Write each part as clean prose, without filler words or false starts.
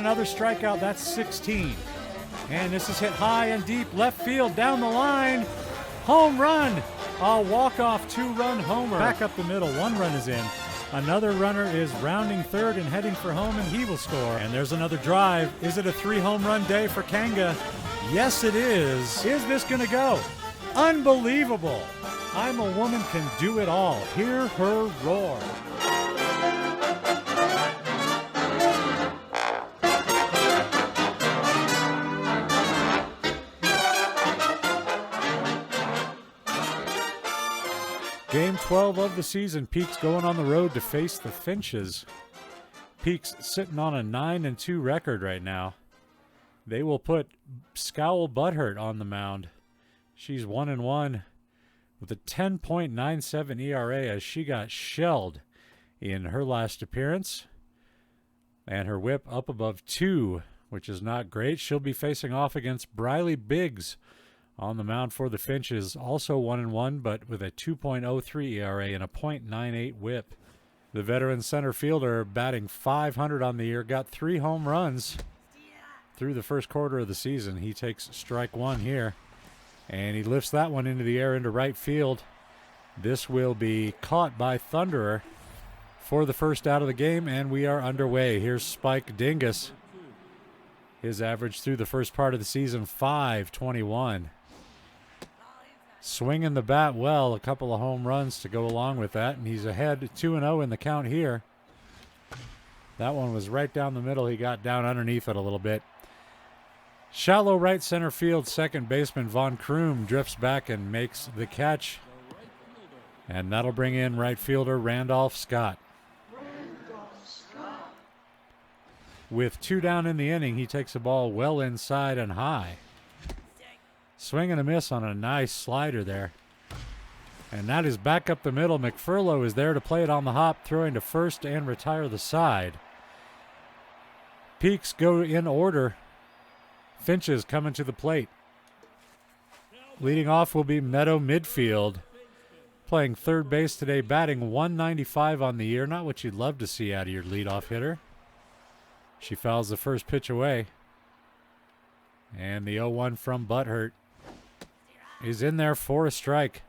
another strikeout. That's 16. And this is hit high and deep left field down the line. Home run. A walk-off 2-run homer. Back up the middle. 1 run is in. Another runner is rounding third and heading for home, and he will score. And there's another drive. Is it a 3-home run day for Kanga? Yes, it is. Is this going to go? Unbelievable. I'm a Woman Can Do It All. Hear her roar. Game 12 of the season. Peaks going on the road to face the Finches. Peaks sitting on a 9-2 record right now. They will put Scowl Butthurt on the mound. She's 1-1 with a 10.97 ERA as she got shelled in her last appearance. And her whip up above 2, which is not great. She'll be facing off against Briley Biggs on the mound for the Finches, also 1-1, but with a 2.03 ERA and a .98 whip. The veteran center fielder batting .500 on the year, got 3 home runs through the first quarter of the season. He takes strike 1 here, and he lifts that one into the air into right field. This will be caught by Thunderer for the first out of the game, and we are underway. Here's Spike Dingus. His average through the first part of the season, .521. Swinging the bat well, a couple of home runs to go along with that, and he's ahead 2-0 in the count here. That one was right down the middle. He got down underneath it a little bit. Shallow right center field, second baseman Von Kroom drifts back and makes the catch. And that'll bring in right fielder Randolph Scott. With 2 down in the inning, he takes the ball well inside and high. Swing and a miss on a nice slider there. And that is back up the middle. McFurlow is there to play it on the hop, throwing to first and retire the side. Peaks go in order. Finches coming to the plate. Leading off will be Meadow Midfield, playing third base today, batting .195 on the year. Not what you'd love to see out of your leadoff hitter. She fouls the first pitch away. And the 0-1 from Butthurt is in there for a strike.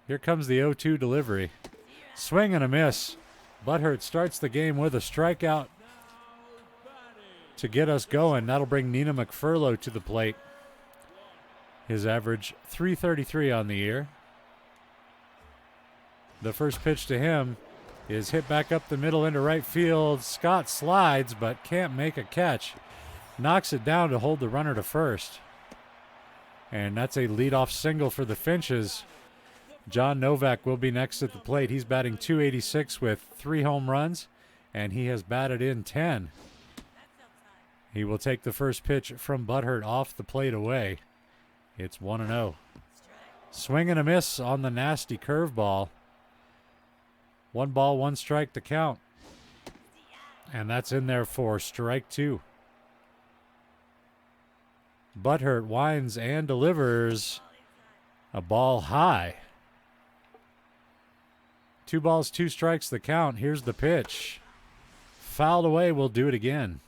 Here comes the 0-2 delivery. Swing and a miss. Butthurt starts the game with a strikeout to get us going. That'll bring Nina McFurlow to the plate. His average .333 on the year. The first pitch to him is hit back up the middle into right field. Scott slides but can't make a catch. Knocks it down to hold the runner to first. And that's a leadoff single for the Finches. John Novak will be next at the plate. He's batting .286 with 3 home runs, and he has batted in 10. He will take the first pitch from Butthurt off the plate away. It's 1-0. Swing and a miss on the nasty curveball. 1 ball, 1 strike to count. And that's in there for strike 2. Butthurt winds and delivers a ball high. 2 balls, 2 strikes the count. Here's the pitch. Fouled away. We'll do it again.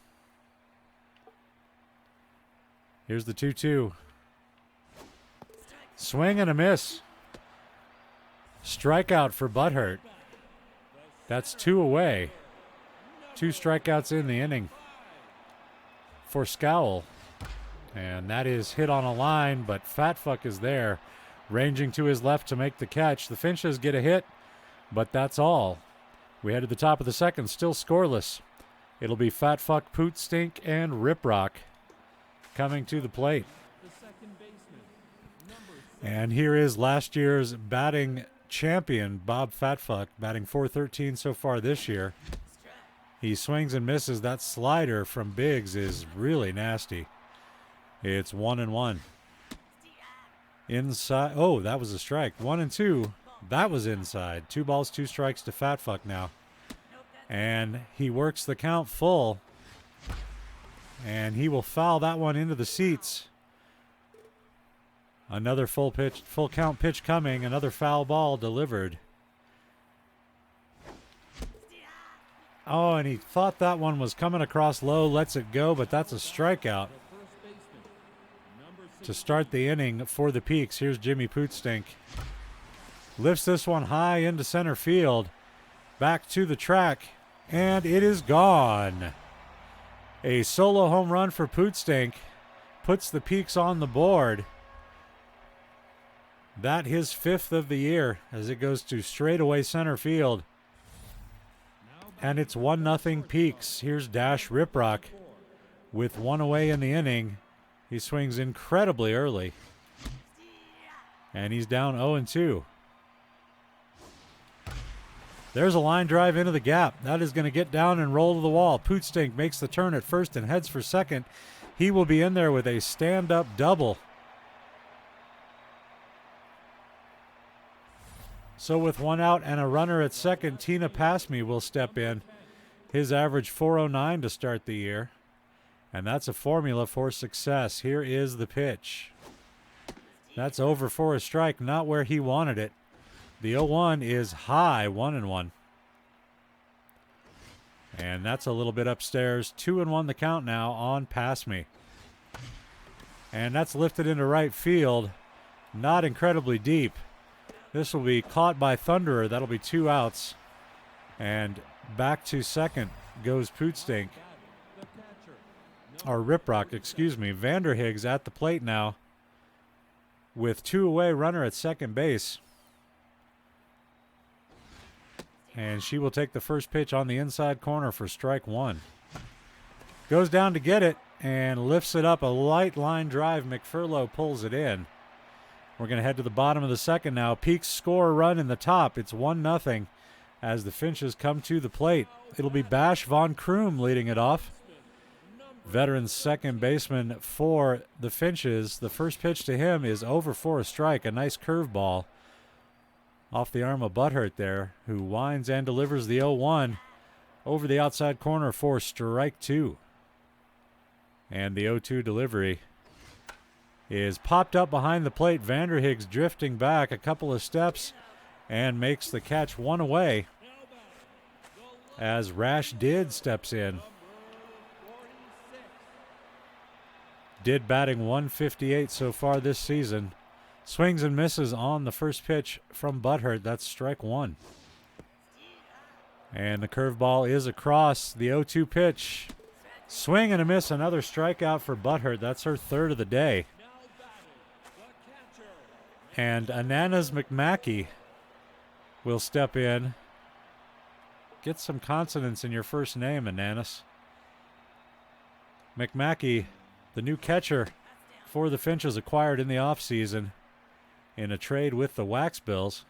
Here's the 2-2. Swing and a miss. Strikeout for Butthurt. That's 2 away. 2 strikeouts in the inning for Scowl. And that is hit on a line, but Fatfuck is there, ranging to his left to make the catch. The Finches get a hit, but that's all. We head to the top of the second, still scoreless. It'll be Fatfuck, Poot Stink, and Rip Rock coming to the plate. And here is last year's batting champion, Bob Fatfuck, batting .413 so far this year. He swings and misses. That slider from Biggs is really nasty. It's 1-1. Inside. Oh, that was a strike. 1-2. That was inside. 2 balls, 2 strikes to Fatfuck now. And he works the count full. And he will foul that one into the seats. Another full count pitch coming. Another foul ball delivered. Oh, and he thought that one was coming across low, lets it go, but that's a strikeout. To start the inning for the Peaks, here's Jimmy Pootstink. Lifts this one high into center field. Back to the track, and it is gone. A solo home run for Pootstink puts the Peaks on the board. That his 5th of the year as it goes to straightaway center field. And it's 1-0 Peaks. Here's Dash Riprock with one away in the inning. He swings incredibly early. And he's down 0-2. There's a line drive into the gap. That is going to get down and roll to the wall. Pootstink makes the turn at first and heads for second. He will be in there with a stand-up double. So with one out and a runner at second, Tina Passme will step in. His average 409 to start the year. And that's a formula for success. Here is the pitch. That's over for a strike, not where he wanted it. The 0-1 is high, 1-1. And that's a little bit upstairs. 2-1 the count now on Passme. And that's lifted into right field. Not incredibly deep. This will be caught by Thunderer. That'll be 2 outs. And back to second goes Pootstink. Or Riprock, excuse me. Vanderhiggs at the plate now with 2 away, runner at second base. And she will take the first pitch on the inside corner for strike 1. Goes down to get it and lifts it up. A light line drive. McFurlow pulls it in. We're going to head to the bottom of the second now. Peaks score a run in the top. It's 1-0 as the Finches come to the plate. It'll be Bash Von Kroom leading it off. Veteran second baseman for the Finches. The first pitch to him is over for a strike. A nice curveball off the arm of Butthurt there, who winds and delivers the 0-1 over the outside corner for strike 2. And the 0-2 delivery is popped up behind the plate. Vanderhiggs drifting back a couple of steps and makes the catch, 1 away as Rash Did steps in. Did batting 158 so far this season. Swings and misses on the first pitch from Butthurt. That's strike 1. And the curveball is across. The 0-2 pitch. Swing and a miss. Another strikeout for Butthurt. That's her 3rd of the day. And Ananas McMackey will step in. Get some consonants in your first name, Ananas. McMackey, the new catcher for the Finches, acquired in the offseason in a trade with the Wax Bills.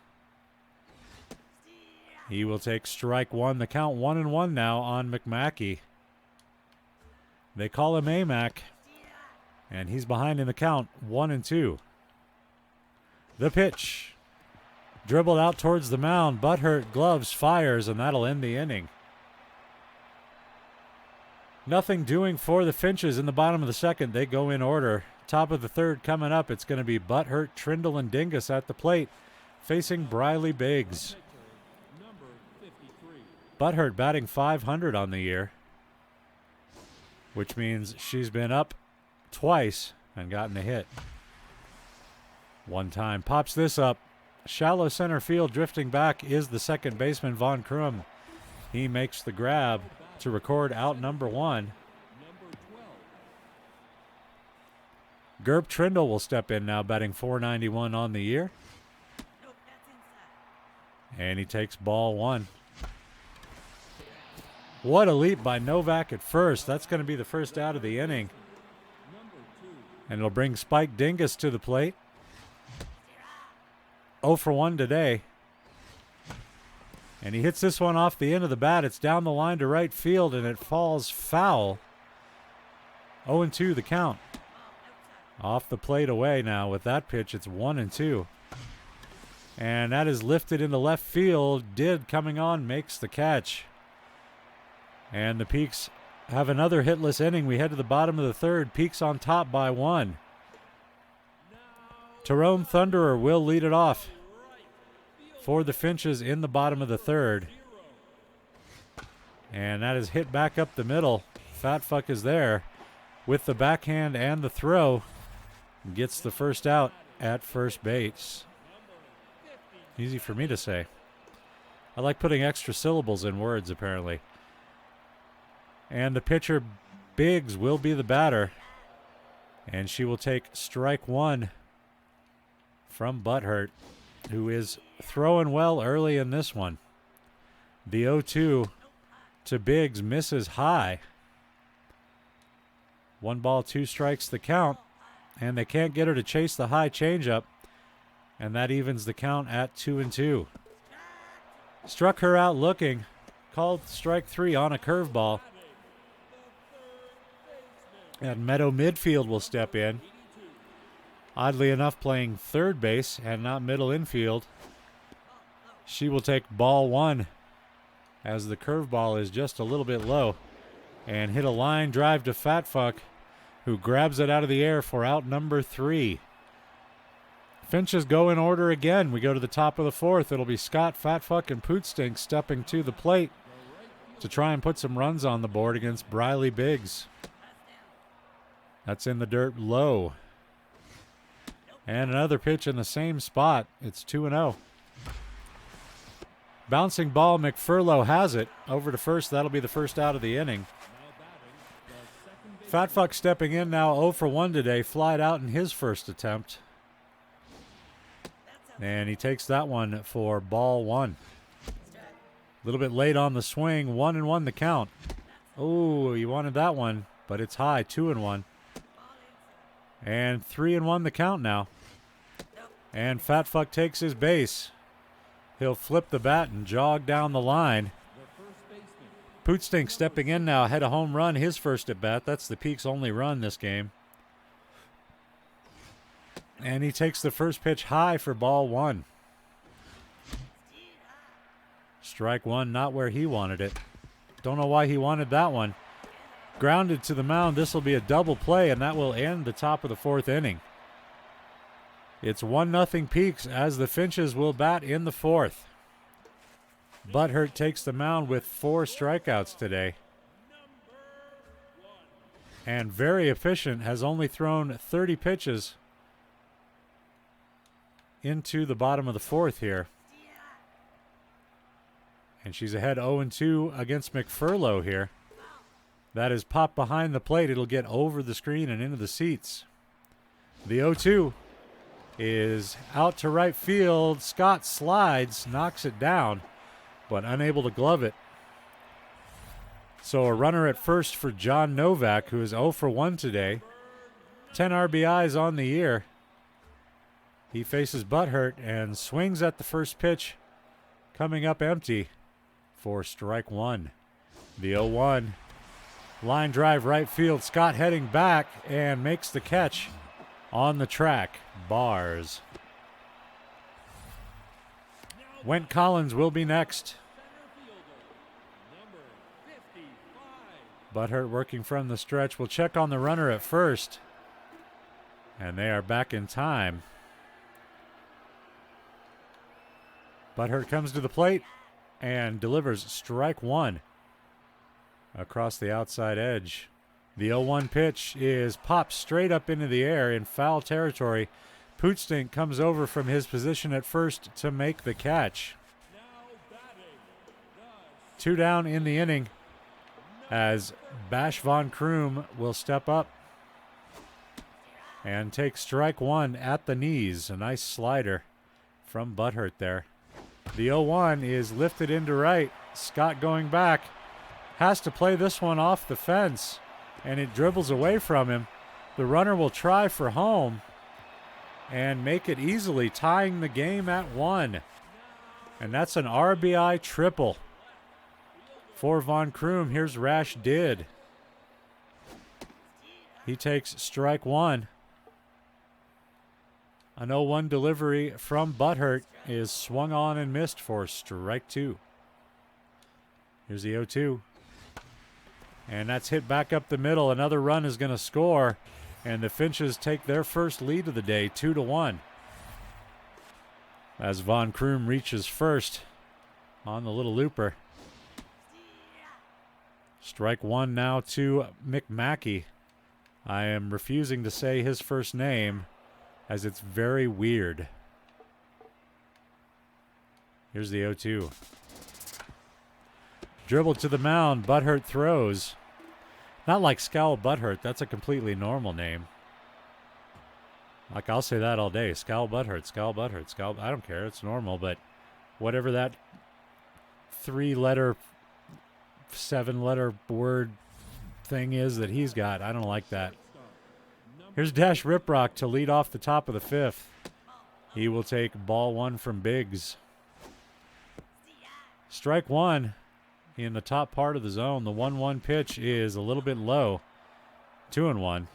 He will take strike 1. The count 1-1 now on McMackey. They call him AMAC, and he's behind in the count, 1-2. The pitch. Dribbled out towards the mound. Butthurt gloves, fires, and that'll end the inning. Nothing doing for the Finches in the bottom of the second. They go in order. Top of the third coming up. It's going to be Butthurt, Trindle, and Dingus at the plate facing Briley Biggs. Butthurt batting .500 on the year, which means she's been up twice and gotten a hit. One time. Pops this up. Shallow center field, drifting back is the second baseman, Von Krum. He makes the grab to record out number 1. Gerb Trindle will step in now, batting .491 on the year. And he takes ball 1. What a leap by Novak at first. That's going to be the first out of the inning. And it'll bring Spike Dingus to the plate. 0 for 1 today. And he hits this one off the end of the bat. It's down the line to right field, and it falls foul. 0-2 the count. Off the plate away now with that pitch. It's 1-2. And that is lifted into left field. Did coming on makes the catch. And the Peaks have another hitless inning. We head to the bottom of the third. Peaks on top by 1. Tyrone Thunderer will lead it off for the Finches in the bottom of the third. And that is hit back up the middle. Fat Fuck is there with the backhand and the throw. Gets the first out at first base. Easy for me to say. I like putting extra syllables in words, apparently. And the pitcher, Biggs, will be the batter. And she will take strike one from Butthurt, who is throwing well early in this one. The 0-2 to Biggs misses high. 1 ball, 2 strikes the count. And they can't get her to chase the high changeup. And that evens the count at 2-2. Struck her out looking. Called strike 3 on a curveball. And Meadow Midfield will step in. Oddly enough, playing third base and not middle infield. She will take ball 1 as the curveball is just a little bit low. And hit a line drive to Fat Fuck, who grabs it out of the air for out number 3. Finches go in order again. We go to the top of the 4th. It'll be Scott, Fat Fuck, and Pootstink stepping to the plate to try and put some runs on the board against Briley Biggs. That's in the dirt low. And another pitch in the same spot. It's 2-0. Bouncing ball, McFurlow has it. Over to first. That'll be the first out of the inning. Fat Fuck stepping in now 0 for 1 today. Flied out in his first attempt. And he takes that one for ball 1. A little bit late on the swing. 1-1 the count. Oh, he wanted that one, but it's high. 2-1. And 3-1 the count now. And Fat Fuck takes his base. He'll flip the bat and jog down the line. Pootstink stepping in now, had a home run his first at bat. That's the Peaks' only run this game. And he takes the first pitch high for ball 1. Strike 1, not where he wanted it. Don't know why he wanted that one. Grounded to the mound. This will be a double play, and that will end the top of the 4th inning. It's 1-0 Peaks as the Finches will bat in the 4th. Butthurt takes the mound with 4 strikeouts today. And very efficient, has only thrown 30 pitches into the bottom of the 4th here. And she's ahead 0-2 against McFurlow here. That is popped behind the plate. It'll get over the screen and into the seats. The 0-2 is out to right field. Scott slides, knocks it down, but unable to glove it. So a runner at first for John Novak, who is 0 for 1 today. 10 RBIs on the year. He faces Butthurt and swings at the first pitch, coming up empty for strike 1. The 0-1. Line drive right field. Scott heading back and makes the catch on the track. Bars. Went Collins will be next. Butthurt working from the stretch. We'll check on the runner at first. And they are back in time. Butthurt comes to the plate and delivers strike 1 across the outside edge. The 0-1 pitch is popped straight up into the air in foul territory. Pootstink comes over from his position at first to make the catch. 2 down in the inning as Bash Von Kroom will step up and take strike 1 at the knees. A nice slider from Butthurt there. The 0-1 is lifted into right. Scott going back. Has to play this one off the fence, and it dribbles away from him. The runner will try for home and make it easily, tying the game at 1. And that's an RBI triple for Von Kroom. Here's Rash Did. He takes strike 1. An 0-1 delivery from Butthurt is swung on and missed for strike 2. Here's the 0-2. And that's hit back up the middle. Another run is going to score. And the Finches take their first lead of the day, 2-1. As Von Kroom reaches first on the little looper. Strike one now to McMackey. I am refusing to say his first name as it's very weird. Here's the 0-2. Dribble to the mound. Butthurt throws. Not like Scowl Butthurt. That's a completely normal name. Like, I'll say that all day. Scowl Butthurt, Scowl Butthurt, Scowl. I don't care. It's normal, but whatever that 3-letter, 7-letter word thing is that he's got, I don't like that. Here's Dash Riprock to lead off the top of the 5th. He will take ball one from Biggs. Strike one in the top part of the zone. The 1-1 pitch is a little bit low. 2-1.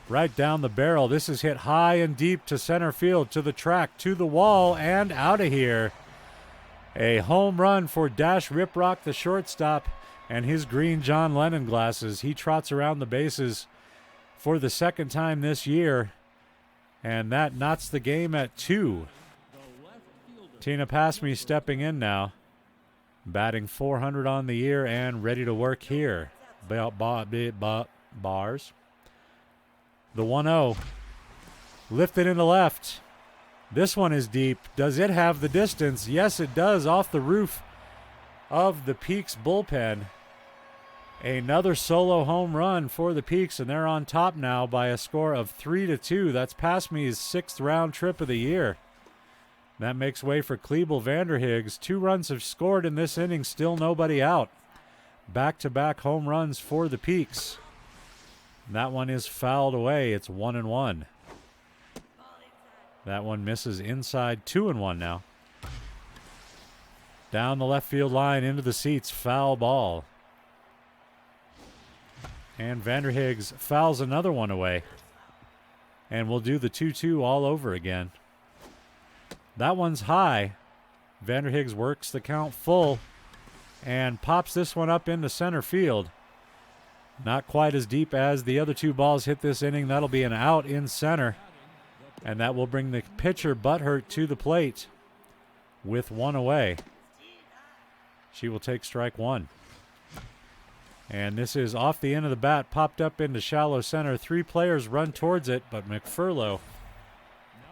Right down the barrel. This is hit high and deep to center field, to the track, to the wall, and out of here. A home run for Dash Riprock, the shortstop, and his green John Lennon glasses. He trots around the bases for the second time this year, and that knots the game at 2. Tina Passme stepping in now, batting .400 on the year and ready to work here. Bars. The 1-0. Lifted into left. This one is deep. Does it have the distance? Yes, it does. Off the roof of the Peaks bullpen. Another solo home run for the Peaks, and they're on top now by a score of 3-2. That's Passme's 6th round trip of the year. That makes way for Kleebel Vanderhiggs. 2 runs have scored in this inning, still nobody out. Back-to-back home runs for the Peaks. That one is fouled away. It's 1-1. That one misses inside. 2-1 now. Down the left field line into the seats. Foul ball. And Vanderhiggs fouls another one away. And we'll do the 2-2 all over again. That one's high. Vanderhiggs works the count full and pops this one up into center field. Not quite as deep as the other 2 balls hit this inning. That'll be an out in center. And that will bring the pitcher Butthurt to the plate with 1 away. She will take strike 1. And this is off the end of the bat, popped up into shallow center. 3 players run towards it, but McFurlow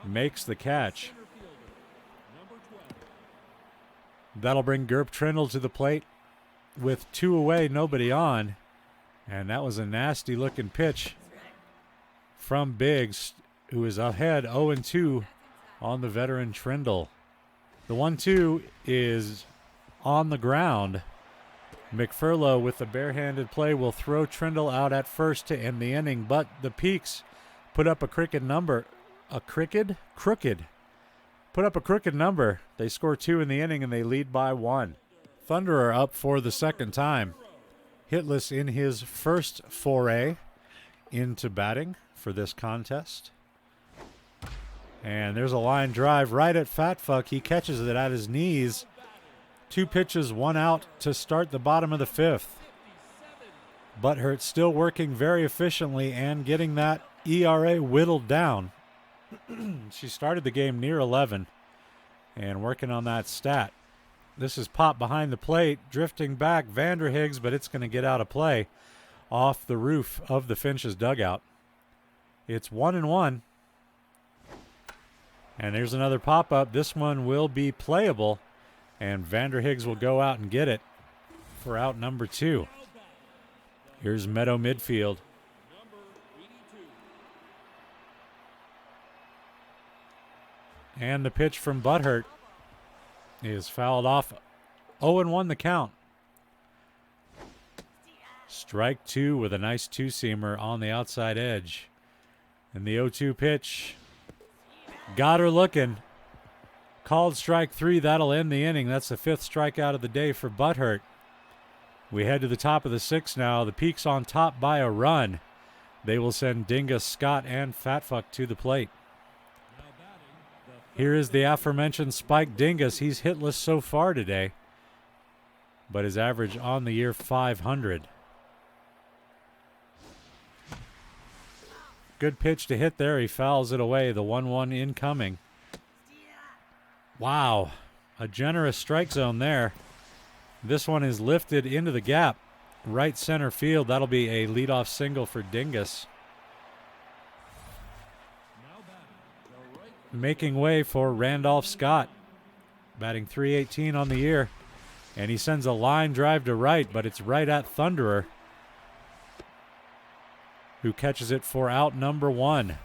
makes the catch. That'll bring Gerb Trindle to the plate with 2 away, nobody on. And that was a nasty-looking pitch from Biggs, who is ahead 0-2 on the veteran Trindle. The 1-2 is on the ground. McFurlow with the barehanded play will throw Trindle out at first to end the inning, but the Peaks put up a crooked number. Put up a crooked number. They score 2 in the inning, and they lead by 1. Thunderer up for the second time. Hitless in his first foray into batting for this contest. And there's a line drive right at Fatfuck. He catches it at his knees. 2 pitches, 1 out to start the bottom of the 5th. Butthurt still working very efficiently and getting that ERA whittled down. She started the game near 11 and working on that stat. This is popped behind the plate, drifting back Vanderhiggs, but it's going to get out of play off the roof of the Finch's dugout. It's 1-1. And there's another pop-up. This one will be playable, and Vanderhiggs will go out and get it for out number 2. Here's Meadow midfield. And the pitch from Butthurt is fouled off. 0-1 the count. Strike 2 with a nice 2-seamer on the outside edge. And the 0-2 pitch. Got her looking. Called strike 3. That'll end the inning. That's the 5th strikeout of the day for Butthurt. We head to the top of the 6th now. The Peaks on top by a run. They will send Dingus, Scott, and Fatfuck to the plate. Here is the aforementioned Spike Dingus. He's hitless so far today, but his average on the year 500. Good pitch to hit there. He fouls it away. The 1-1 incoming. Wow, a generous strike zone there. This one is lifted into the gap. right center field. That'll be a leadoff single for Dingus. Making way for Randolph Scott, batting .318 on the year. And he sends a line drive to right, but it's right at Thunderer, who catches it for out number 1.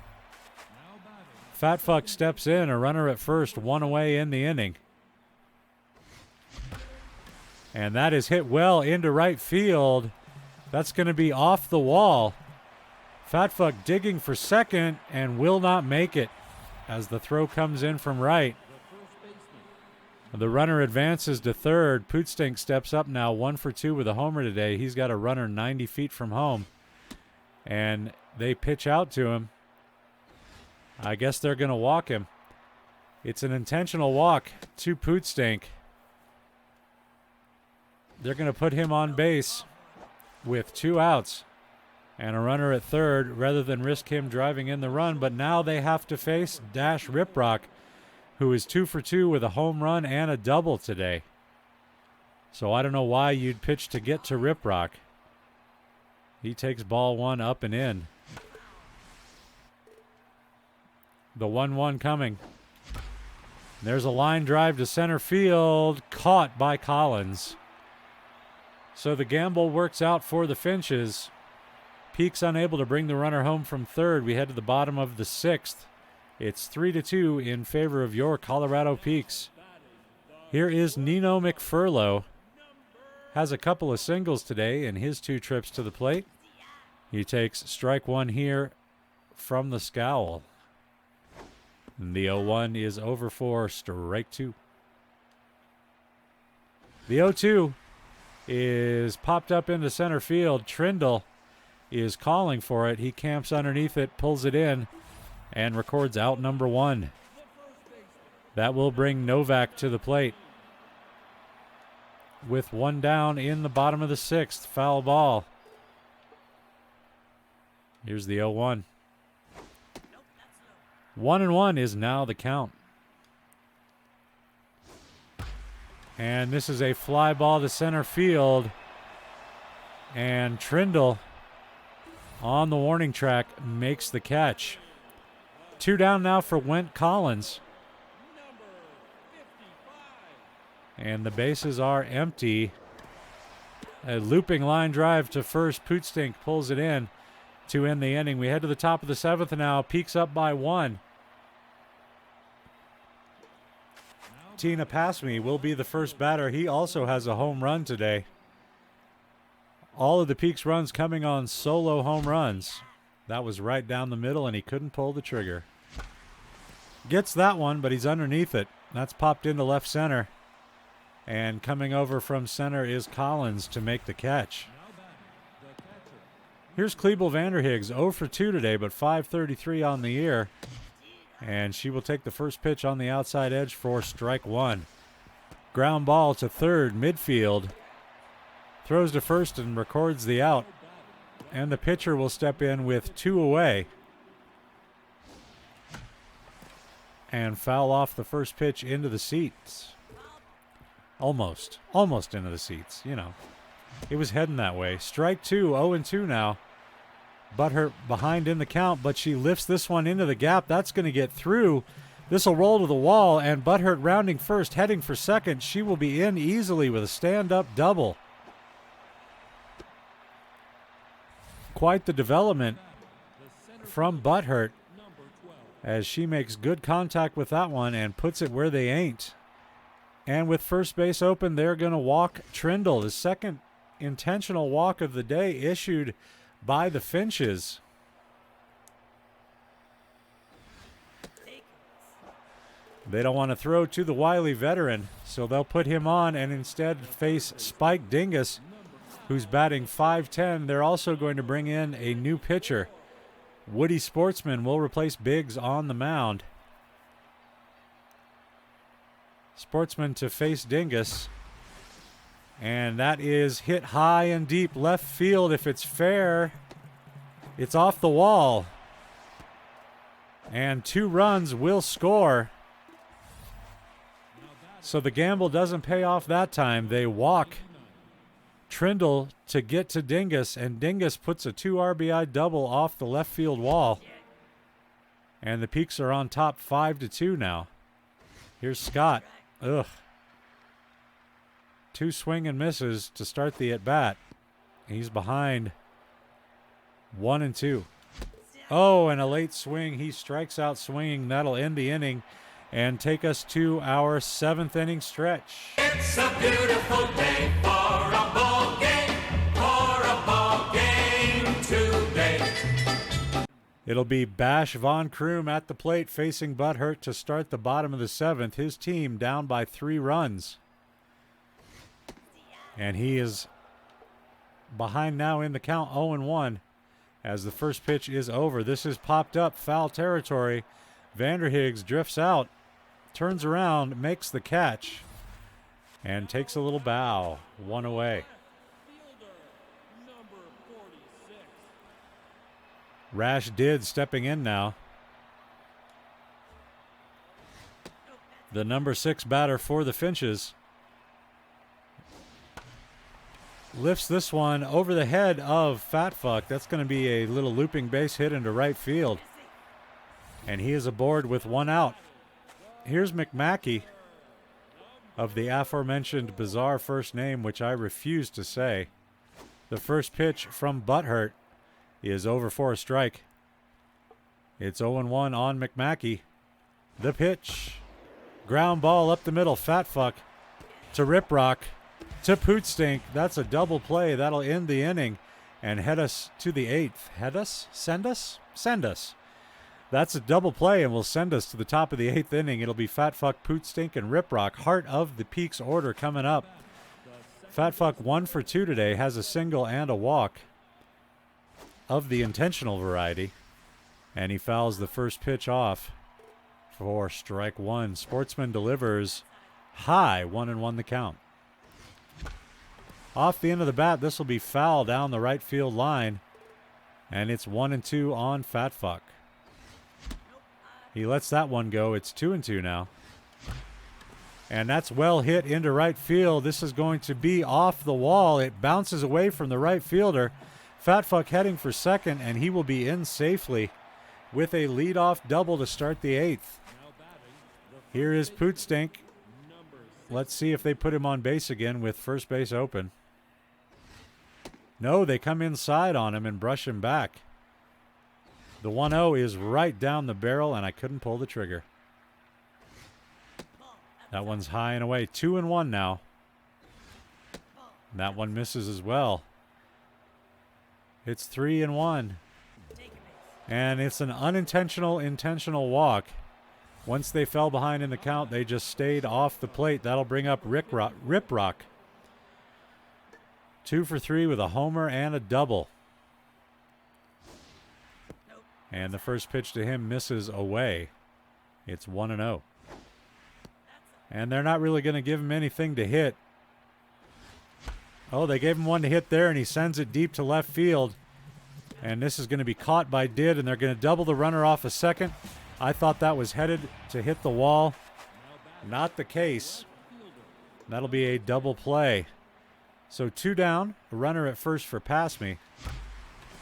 Fat Fuck steps in, a runner at first, 1 away in the inning. And that is hit well into right field. That's going to be off the wall. Fat Fuck digging for second and will not make it as the throw comes in from right. The runner advances to third. Pootstink steps up now, 1 for 2 with a homer today. He's got a runner 90 feet from home. And they pitch out to him. I guess they're going to walk him. It's an intentional walk to Pootstink. They're going to put him on base with 2 outs and a runner at third rather than risk him driving in the run. But now they have to face Dash Riprock, who is 2 for 2 with a home run and a double today. So I don't know why you'd pitch to get to Riprock. He takes ball 1 up and in. The 1-1 coming. There's a line drive to center field, caught by Collins. So the gamble works out for the Finches. Peaks unable to bring the runner home from third. We head to the bottom of the 6th. It's 3-2 in favor of your Colorado Peaks. Here is Nino McFurlow. Has a couple of singles today in his 2 trips to the plate. He takes strike 1 here from the scowl. And the 0-1 is over for strike 2. The 0-2 is popped up into center field. Trindle is calling for it. He camps underneath it, pulls it in, and records out number 1. That will bring Novak to the plate. With 1 down in the bottom of the 6th. Foul ball. Here's the 0-1. 1-1 is now the count. And this is a fly ball to center field. And Trindle on the warning track makes the catch. 2 down now for Went Collins. And the bases are empty. A looping line drive to first. Pootstink pulls it in to end the inning. We head to the top of the 7th now. Peaks up by 1. Tina Passme will be the first batter. He also has a home run today. All of the Peaks runs coming on solo home runs. That was right down the middle, and he couldn't pull the trigger. Gets that one, but he's underneath it. That's popped into left center. And coming over from center is Collins to make the catch. Here's Klebel Vanderhiggs, 0 for 2 today, but .533 on the year. And she will take the first pitch on the outside edge for strike 1. Ground ball to third, midfield. Throws to first and records the out. And the pitcher will step in with 2 away. And foul off the first pitch into the seats. Almost into the seats, you know. It was heading that way. Strike 2, 0-2 now. Butthurt behind in the count, but she lifts this one into the gap. That's going to get through. This will roll to the wall, and Butthurt rounding first, heading for second. She will be in easily with a stand-up double. Quite the development from Butthurt as she makes good contact with that one and puts it where they ain't. And with first base open, they're going to walk Trindle. The second intentional walk of the day issued by the Finches. They don't want to throw to the wily veteran, so they'll put him on and instead face Spike Dingus, who's batting .510. They're also going to bring in a new pitcher. Woody Sportsman will replace Biggs on the mound. Sportsman to face Dingus. And that is hit high and deep left field. If it's fair, it's off the wall. And 2 runs will score. So the gamble doesn't pay off that time. They walk Trindle to get to Dingus, and Dingus puts a 2 RBI double off the left field wall. And the Peaks are on top 5-2 now. Here's Scott. Ugh. 2 swing and misses to start the at-bat. He's behind 1-2. Oh, and a late swing. He strikes out swinging. That'll end the inning and take us to our 7th inning stretch. It's a beautiful day for a ball game, today. It'll be Bash Von Kroom at the plate facing Butthurt to start the bottom of the 7th. His team down by 3 runs. And he is behind now in the count 0-1 as the first pitch is over. This is popped up foul territory. Vanderhiggs drifts out, turns around, makes the catch, and takes a little bow. 1 away. Rash Did stepping in now. The number 6 batter for the Finches. Lifts this one over the head of Fat Fuck. That's going to be a little looping base hit into right field. And he is aboard with 1 out. Here's McMackey of the aforementioned bizarre first name, which I refuse to say. The first pitch from Butthurt is over for a strike. It's 0-1 on McMackey. The pitch. Ground ball up the middle. Fat Fuck to Rip Rock. To Pootstink. That's a double play. That'll end the inning and head us to the 8th. Head us? Send us? Send us. That's a double play and will send us to the top of the 8th inning. It'll be Fat Fuck, Pootstink, and Rip Rock. Heart of the Peaks order coming up. Fat Fuck 1 for 2 today. Has a single and a walk of the intentional variety. And he fouls the first pitch off for strike 1. Sportsman delivers high. 1-1 the count. Off the end of the bat, this will be foul down the right field line. And it's 1-2 on Fat Fuck. He lets that one go. It's 2-2 now. And that's well hit into right field. This is going to be off the wall. It bounces away from the right fielder. Fat Fuck heading for second, and he will be in safely with a leadoff double to start the 8th. Here is Pootstink. Let's see if they put him on base again with first base open. No, they come inside on him and brush him back. The 1-0 is right down the barrel, and I couldn't pull the trigger. That one's high and away. 2-1 now. That one misses as well. It's 3-1. And it's an unintentional, intentional walk. Once they fell behind in the count, they just stayed off the plate. That'll bring up Rip Rock. 2 for 3 with a homer and a double. And the first pitch to him misses away. It's 1-0. And they're not really going to give him anything to hit. Oh, they gave him one to hit there, and he sends it deep to left field. And this is going to be caught by Did, and they're going to double the runner off a second. I thought that was headed to hit the wall. Not the case. That'll be a double play. So 2 down, a runner at first for Pass Me.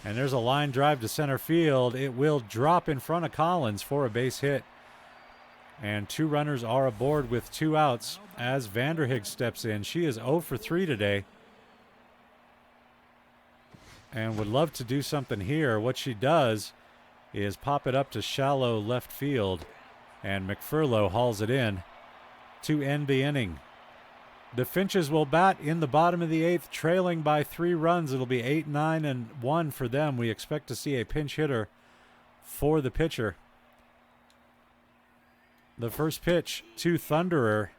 And there's a line drive to center field. It will drop in front of Collins for a base hit. And 2 runners are aboard with 2 outs as Vanderhiggs steps in. She is 0 for 3 today. And would love to do something here. What she does is pop it up to shallow left field. And McFurlow hauls it in to end the inning. The Finches will bat in the bottom of the 8th, trailing by 3 runs. It'll be 8-9 and 1 for them. We expect to see a pinch hitter for the pitcher. The first pitch to Thunderer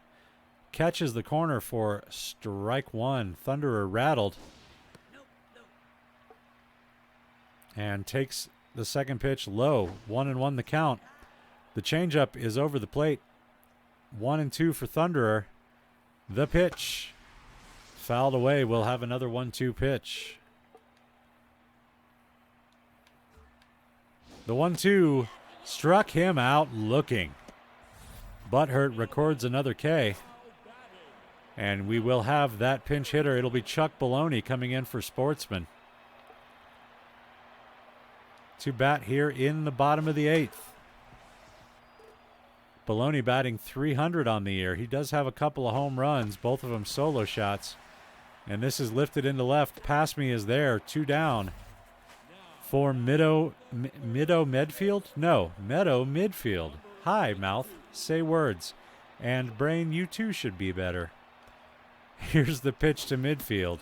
catches the corner for strike 1. Thunderer rattled. And takes the second pitch low. 1-1 the count. The changeup is over the plate. 1-2 for Thunderer. The pitch. Fouled away. We'll have another 1-2 pitch. The 1-2 struck him out looking. Butthurt records another K. And we will have that pinch hitter. It'll be Chuck Baloney coming in for Sportsman. To bat here in the bottom of the 8th. Baloney batting .300 on the year. He does have a couple of home runs, both of them solo shots. And this is lifted into left. Pass me is there. 2 down for Meadow Medfield? No, Meadow Midfield. Hi, mouth. Say words. And brain, you too should be better. Here's the pitch to midfield.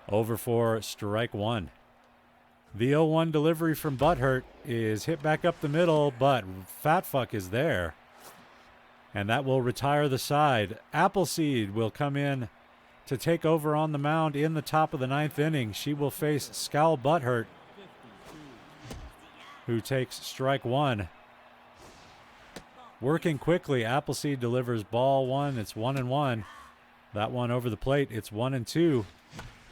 Over for strike 1. The 0-1 delivery from Butthurt is hit back up the middle, but Fat Fuck is there. And that will retire the side. Appleseed will come in to take over on the mound in the top of the 9th inning. She will face Scowl Butthurt, who takes strike 1. Working quickly, Appleseed delivers ball 1. It's 1-1. That one over the plate, it's 1-2.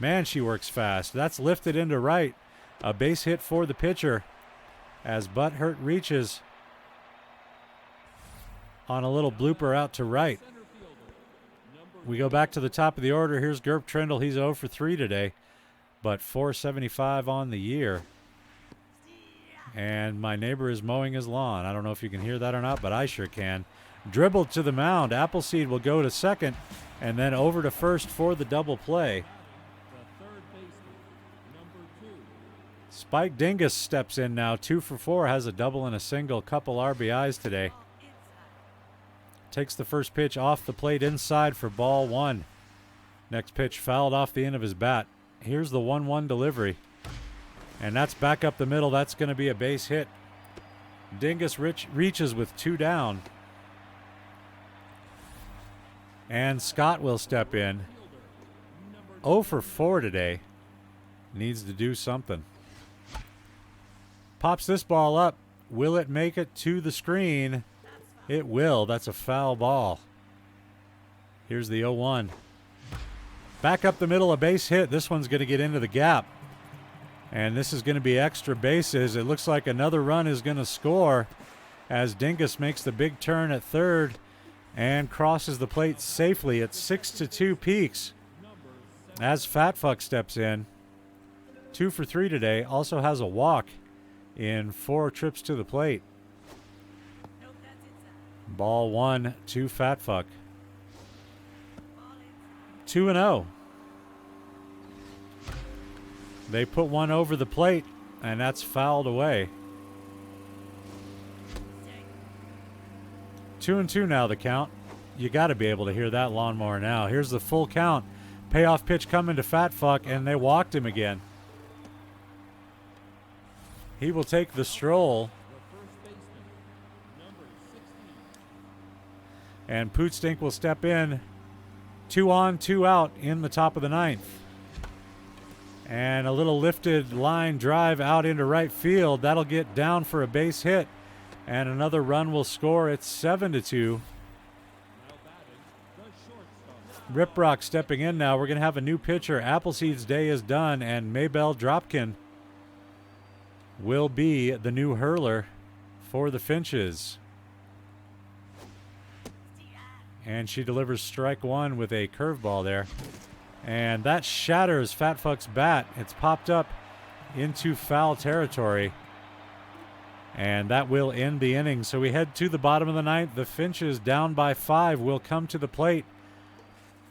Man, she works fast. That's lifted into right. A base hit for the pitcher as Butthurt reaches on a little blooper out to right. We go back to the top of the order. Here's Gerb Trindle. He's 0 for 3 today, but .475 on the year. And my neighbor is mowing his lawn. I don't know if you can hear that or not, but I sure can. Dribbled to the mound. Appleseed will go to second and then over to first for the double play. Spike Dingus steps in now. 2 for 4, has a double and a single, couple RBIs today. Takes the first pitch off the plate inside for ball 1. Next pitch fouled off the end of his bat. Here's the 1-1 delivery. And that's back up the middle. That's going to be a base hit. Dingus reaches with 2 down. And Scott will step in. 0 for 4 today. Needs to do something. Pops this ball up. Will it make it to the screen? It will. That's a foul ball. Here's the 0-1. Back up the middle, a base hit. This one's going to get into the gap. And this is going to be extra bases. It looks like another run is going to score as Dingus makes the big turn at third and crosses the plate safely. It's 6-2 Peaks as Fat Fuck steps in. 2 for 3 today. Also has a walk in 4 trips to the plate. Ball 1 to Fat Fuck. 2-0. They put one over the plate, and that's fouled away. 2-2 now the count. You got to be able to hear that lawnmower now. Here's the full count. Payoff pitch coming to Fat Fuck, and they walked him again. He will take the stroll. And Pootstink will step in. 2 on, 2 out in the top of the 9th. And a little lifted line drive out into right field. That'll get down for a base hit. And another run will score. It's 7-2. Rip Rock stepping in now. We're going to have a new pitcher. Appleseed's day is done. And Maybelle Dropkin will be the new hurler for the Finches. And she delivers strike 1 with a curveball there. And that shatters Fat Fuck's bat. It's popped up into foul territory. And that will end the inning. So we head to the bottom of the 9th. The Finches, down by 5, will come to the plate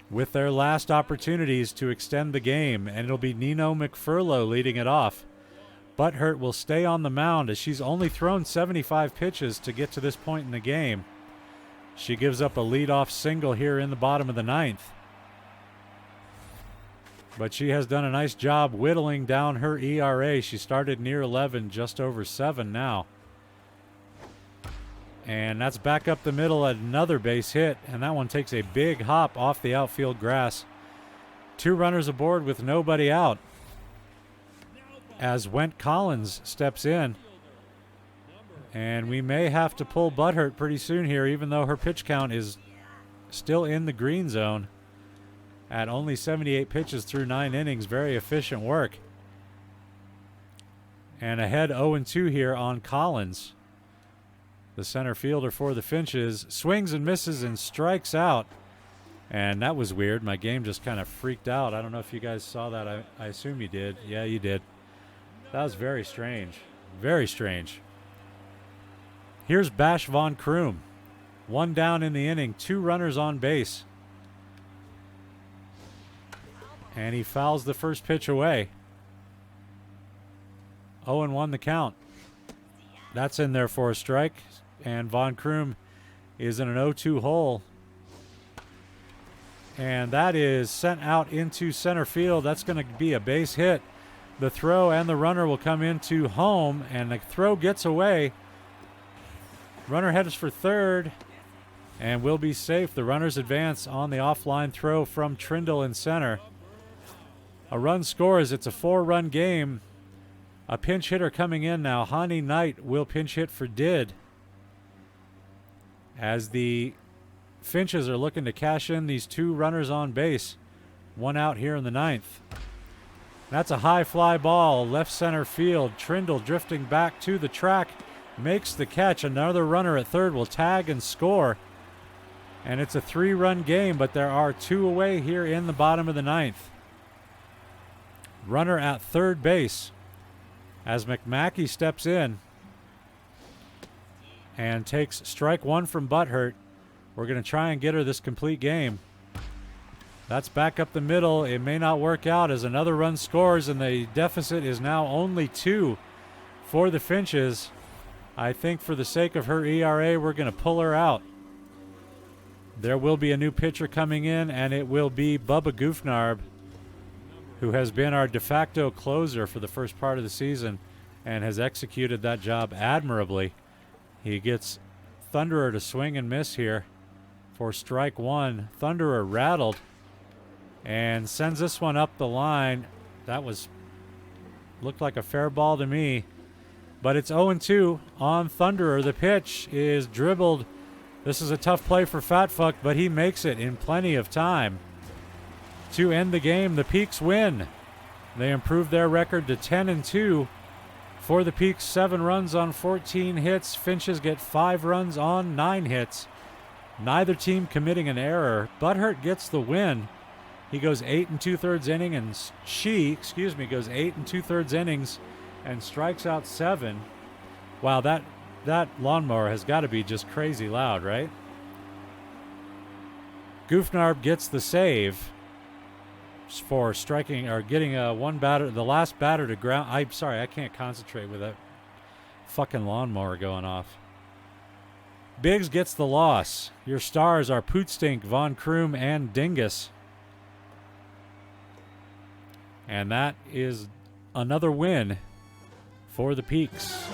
with their last opportunities to extend the game. And it'll be Nino McFurlow leading it off. Butthurt will stay on the mound as she's only thrown 75 pitches to get to this point in the game. She gives up a leadoff single here in the bottom of the 9th. But she has done a nice job whittling down her ERA. She started near 11, just over 7 now. And that's back up the middle, another base hit. And that one takes a big hop off the outfield grass. 2 runners aboard with nobody out. As Went Collins steps in. And we may have to pull Butthurt pretty soon here, even though her pitch count is still in the green zone. At only 78 pitches through 9 innings. Very efficient work. And ahead 0-2 here on Collins. The center fielder for the Finches swings and misses and strikes out. And that was weird. My game just kind of freaked out. I don't know if you guys saw that. I assume you did. Yeah, you did. That was very strange. Very strange. Here's Bash von Kroom. 1 down in the inning. 2 runners on base. And he fouls the first pitch away. 0-1 the count. That's in there for a strike. And von Kroom is in an 0-2 hole. And that is sent out into center field. That's going to be a base hit. The throw and the runner will come into home, and the throw gets away. Runner heads for third and will be safe. The runners advance on the offline throw from Trindle in center. A run scores. It's a 4-run game. A pinch hitter coming in now. Hani Knight will pinch hit for Did, as the Finches are looking to cash in these 2 runners on base. 1 out here in the 9th. That's a high fly ball, left center field. Trindle drifting back to the track, makes the catch. Another runner at third will tag and score. And it's a 3-run game, but there are 2 away here in the bottom of the 9th. Runner at third base as McMackey steps in and takes strike 1 from Butthurt. We're going to try and get her this complete game. That's back up the middle. It may not work out as another run scores, and the deficit is now only 2 for the Finches. I think for the sake of her ERA, we're going to pull her out. There will be a new pitcher coming in, and it will be Bubba Goofnarb, who has been our de facto closer for the first part of the season and has executed that job admirably. He gets Thunderer to swing and miss here for strike 1. Thunderer rattled and sends this one up the line. That looked like a fair ball to me, but it's 0-2 on Thunderer. The pitch is dribbled. This is a tough play for Fat Fuck, but he makes it in plenty of time to end the game. The Peaks win. They improve their record to 10-2. For the Peaks, 7 runs on 14 hits. Finches get 5 runs on 9 hits. Neither team committing an error. Butthurt gets the win. He goes 8 2/3 inning, and goes 8 2/3 innings and strikes out 7. Wow, that lawnmower has got to be just crazy loud, right? Goofnarb gets the save for striking or getting the last batter to ground. I'm sorry, I can't concentrate with that fucking lawnmower going off. Biggs gets the loss. Your stars are Pootstink, Von Kroom, and Dingus. And that is another win for the Peaks.